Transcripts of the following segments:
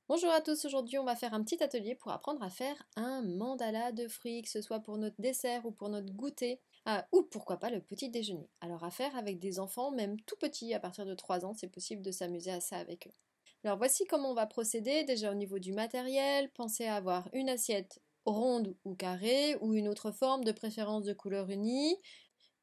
Bonjour à tous, aujourd'hui on va faire un petit atelier pour apprendre à faire un mandala de fruits, que ce soit pour notre dessert ou pour notre goûter, ou pourquoi pas le petit déjeuner. Alors à faire avec des enfants, même tout petits, à partir de 3 ans, c'est possible de s'amuser à ça avec eux. Alors voici comment on va procéder, déjà au niveau du matériel, pensez à avoir une assiette ronde ou carrée, ou une autre forme, de préférence de couleur unie,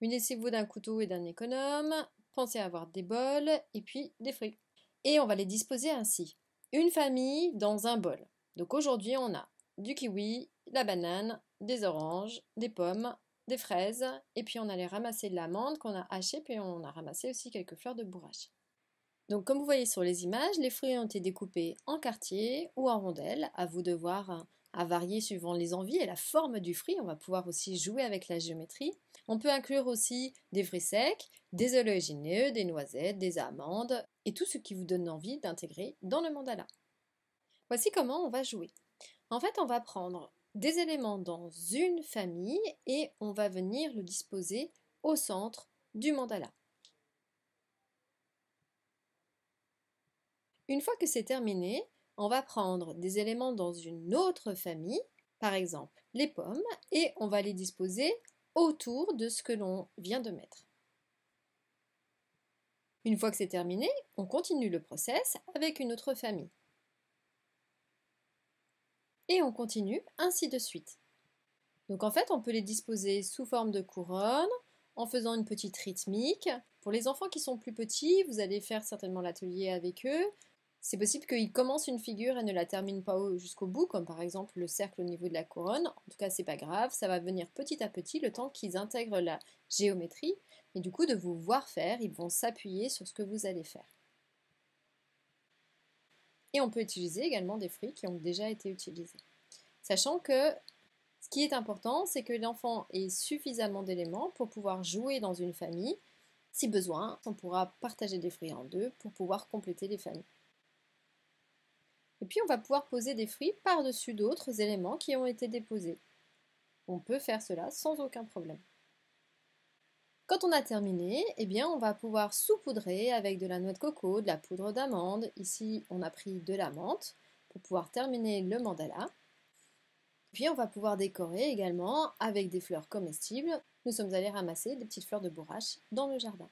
munissez-vous d'un couteau et d'un économe, pensez à avoir des bols et puis des fruits. Et on va les disposer ainsi. Une famille dans un bol. Donc aujourd'hui, on a du kiwi, la banane, des oranges, des pommes, des fraises, et puis on allait ramasser de l'amande qu'on a hachée, puis on a ramassé aussi quelques fleurs de bourrache. Donc comme vous voyez sur les images, les fruits ont été découpés en quartiers ou en rondelles. À vous de voir, à varier suivant les envies et la forme du fruit. On va pouvoir aussi jouer avec la géométrie. On peut inclure aussi des fruits secs, des oléagineux, des noisettes, des amandes et tout ce qui vous donne envie d'intégrer dans le mandala. Voici comment on va jouer. En fait, on va prendre des éléments dans une famille et on va venir le disposer au centre du mandala. Une fois que c'est terminé, on va prendre des éléments dans une autre famille, par exemple les pommes, et on va les disposer autour de ce que l'on vient de mettre. Une fois que c'est terminé, on continue le process avec une autre famille. Et on continue ainsi de suite. Donc en fait, on peut les disposer sous forme de couronne, en faisant une petite rythmique. Pour les enfants qui sont plus petits, vous allez faire certainement l'atelier avec eux. C'est possible qu'ils commencent une figure et ne la terminent pas jusqu'au bout, comme par exemple le cercle au niveau de la couronne. En tout cas, c'est pas grave, ça va venir petit à petit le temps qu'ils intègrent la géométrie. Et du coup, de vous voir faire, ils vont s'appuyer sur ce que vous allez faire. Et on peut utiliser également des fruits qui ont déjà été utilisés. Sachant que ce qui est important, c'est que l'enfant ait suffisamment d'éléments pour pouvoir jouer dans une famille. Si besoin, on pourra partager des fruits en deux pour pouvoir compléter les familles. Et puis on va pouvoir poser des fruits par-dessus d'autres éléments qui ont été déposés. On peut faire cela sans aucun problème. Quand on a terminé, eh bien on va pouvoir saupoudrer avec de la noix de coco, de la poudre d'amande. Ici, on a pris de la menthe pour pouvoir terminer le mandala. Puis on va pouvoir décorer également avec des fleurs comestibles. Nous sommes allés ramasser des petites fleurs de bourrache dans le jardin.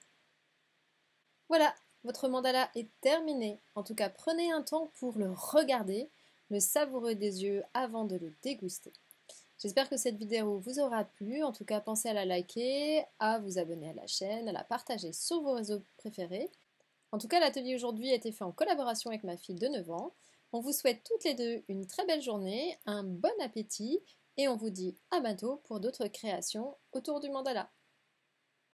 Voilà, votre mandala est terminé. En tout cas, prenez un temps pour le regarder, le savourer des yeux avant de le déguster. J'espère que cette vidéo vous aura plu. En tout cas, pensez à la liker, à vous abonner à la chaîne, à la partager sur vos réseaux préférés. En tout cas, l'atelier aujourd'hui a été fait en collaboration avec ma fille de 9 ans. On vous souhaite toutes les deux une très belle journée, un bon appétit et on vous dit à bientôt pour d'autres créations autour du mandala.